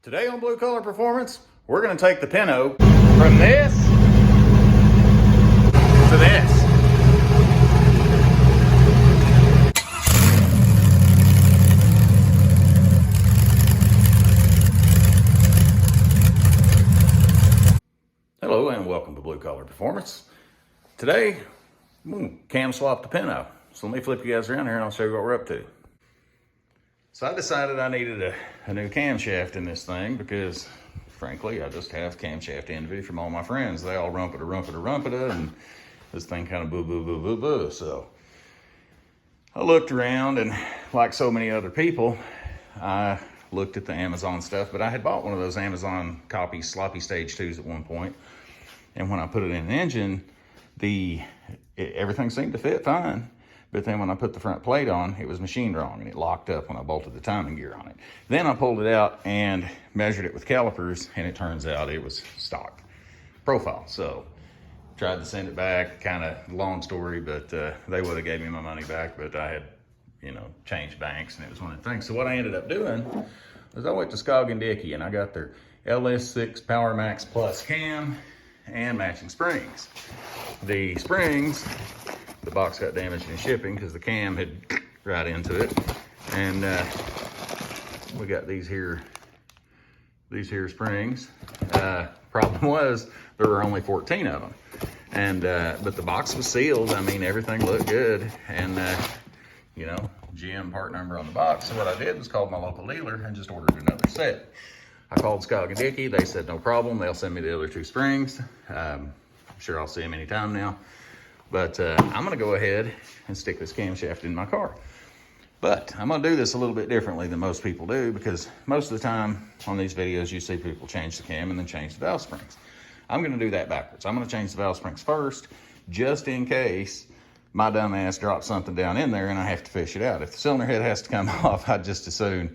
Today on Blue Collar Performance, we're going to take the Pinto from this to this. Hello and welcome to Blue Collar Performance. Today, I'm going to cam swap the Pinto. So let me flip you guys around here and I'll show you what we're up to. So I decided I needed a new camshaft in this thing because, frankly, I just have camshaft envy from all my friends. They all rumpeta, and this thing kind of boo. So I looked around, and like so many other people, I looked at the Amazon stuff, but I had bought one of those Amazon copy sloppy stage 2s at one point, and when I put it in an engine, everything seemed to fit fine. But then when I put the front plate on, it was machined wrong and it locked up when I bolted the timing gear on it. Then I pulled it out and measured it with calipers, and it turns out it was stock profile. So tried to send it back, kind of long story, but they would have gave me my money back, but I had, changed banks, and it was one of the things. So what I ended up doing was I went to Skog & Dickey and I got their LS6 Power Max Plus cam and matching springs. The springs, the box got damaged in shipping because the cam had right into it, and we got these here springs. Problem was there were only 14 of them, and but the box was sealed. I mean, everything looked good, and GM part number on the box. So what I did was called my local dealer and just ordered another set. I called Skog & Dickey. They said no problem, they'll send me the other 2 springs. I'm sure I'll see them anytime now. But I'm gonna go ahead and stick this camshaft in my car. But I'm gonna do this a little bit differently than most people do, because most of the time on these videos, you see people change the cam and then change the valve springs. I'm gonna do that backwards. I'm gonna change the valve springs first, just in case my dumb ass drops something down in there and I have to fish it out. If the cylinder head has to come off, I'd just as soon,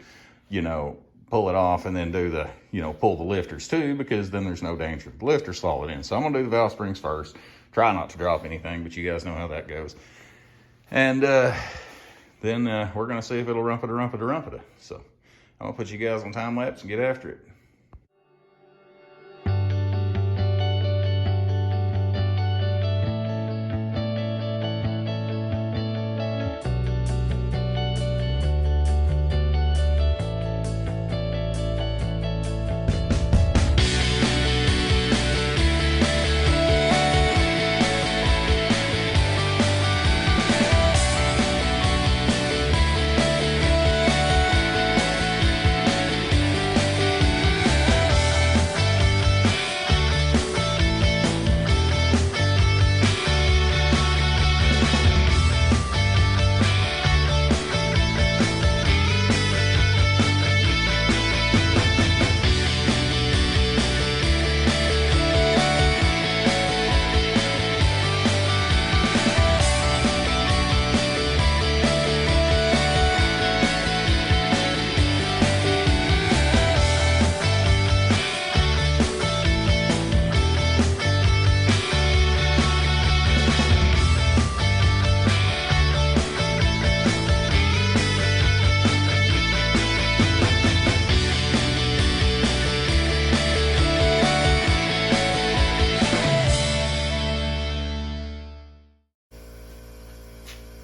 pull it off and then do the, pull the lifters too, because then there's no danger of the lifters falling in. So I'm gonna do the valve springs first. Try not to drop anything, but you guys know how that goes. And then we're gonna see if it'll rumpeta. So I'm gonna put you guys on time lapse and get after it.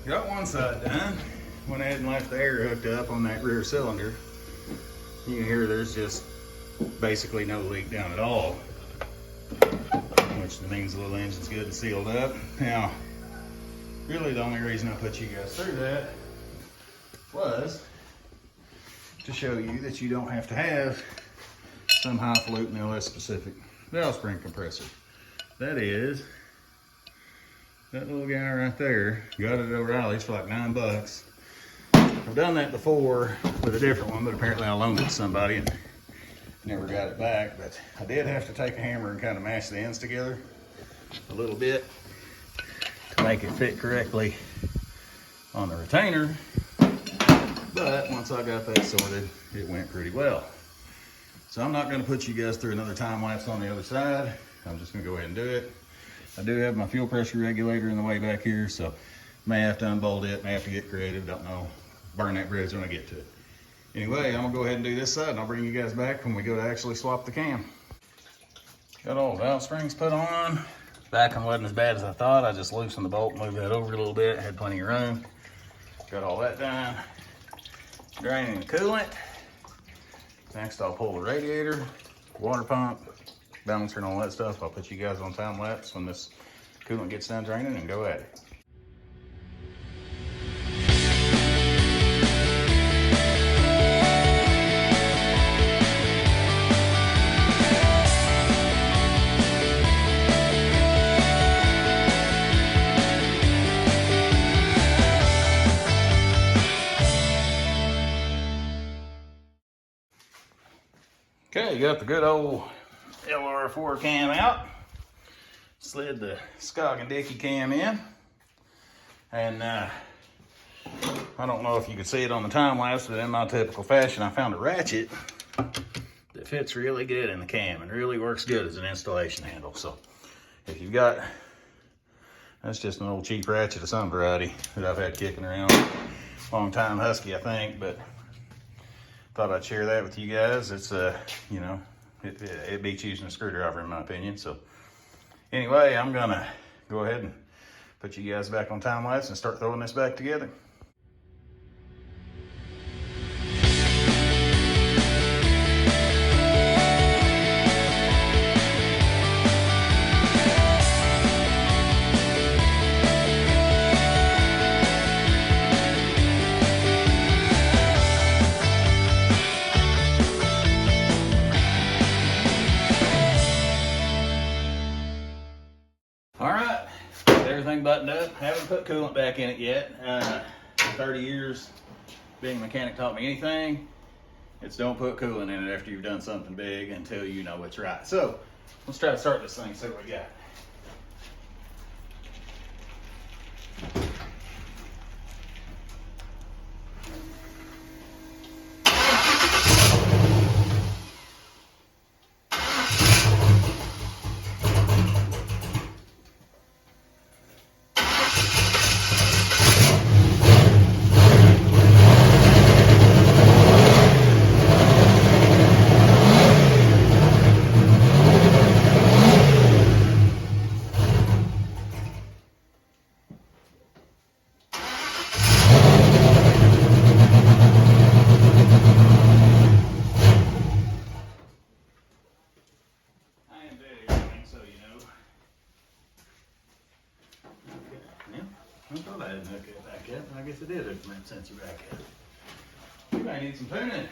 Got one side done. Went ahead and left the air hooked up on that rear cylinder. You can hear there's just basically no leak down at all, which means the little engine's good and sealed up. Now, really the only reason I put you guys through that was to show you that you don't have to have some highfalutin LS specific valve spring compressor. That is that little guy right there. Got it at O'Reilly's for like $9. I've done that before with a different one, but apparently I loaned it to somebody and never got it back. But I did have to take a hammer and kind of mash the ends together a little bit to make it fit correctly on the retainer. But once I got that sorted, it went pretty well. So I'm not going to put you guys through another time lapse on the other side. I'm just going to go ahead and do it. I do have my fuel pressure regulator in the way back here, so may have to unbolt it, may have to get creative, don't know. Burn that bridge when I get to it. Anyway, I'm gonna go ahead and do this side and I'll bring you guys back when we go to actually swap the cam. Got all the valve springs put on. Vacuum wasn't as bad as I thought. I just loosened the bolt, moved that over a little bit, had plenty of room. Got all that done. Draining the coolant. Next I'll pull the radiator, water pump, balancer and all that stuff. I'll put you guys on time lapse when this coolant gets done draining and go at it. Okay, got the good old LR4 cam out. Slid the Scog and Dickey cam in. And I don't know if you could see it on the time lapse, but in my typical fashion, I found a ratchet that fits really good in the cam and really works good as an installation handle. So if you've got, that's just an old cheap ratchet of some variety that I've had kicking around. Long time Husky, I think, but thought I'd share that with you guys. It's you know, it beats using a screwdriver in my opinion. So anyway, I'm gonna go ahead and put you guys back on time lapse and start throwing this back together. Everything buttoned up. Haven't put coolant back in it yet. 30 years being a mechanic taught me anything, it's don't put coolant in it after you've done something big until you know it's right. So let's try to start this thing, see what we got. I thought I didn't hook it back up, but I guess I did hook that sensor back up. We might need some tuning.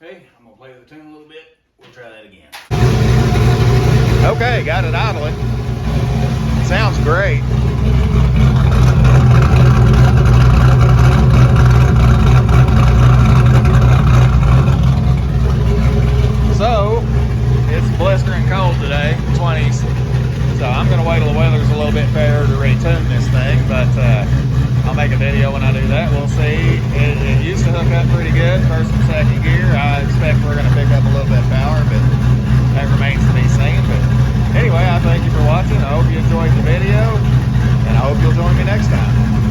Okay, I'm gonna play with the tune a little bit. We'll try that again. Okay, got it idling. Sounds great. So, it's blistering cold today, 20s. So I'm gonna wait till the weather's a little bit fairer to retune this thing, but I'll make a video when I do that. We'll see. It used to hook up pretty good, first and second gear. I expect we're gonna pick up a little bit of power, but that remains to be seen. But anyway, I thank you for watching. I hope you enjoyed the video, and I hope you'll join me next time.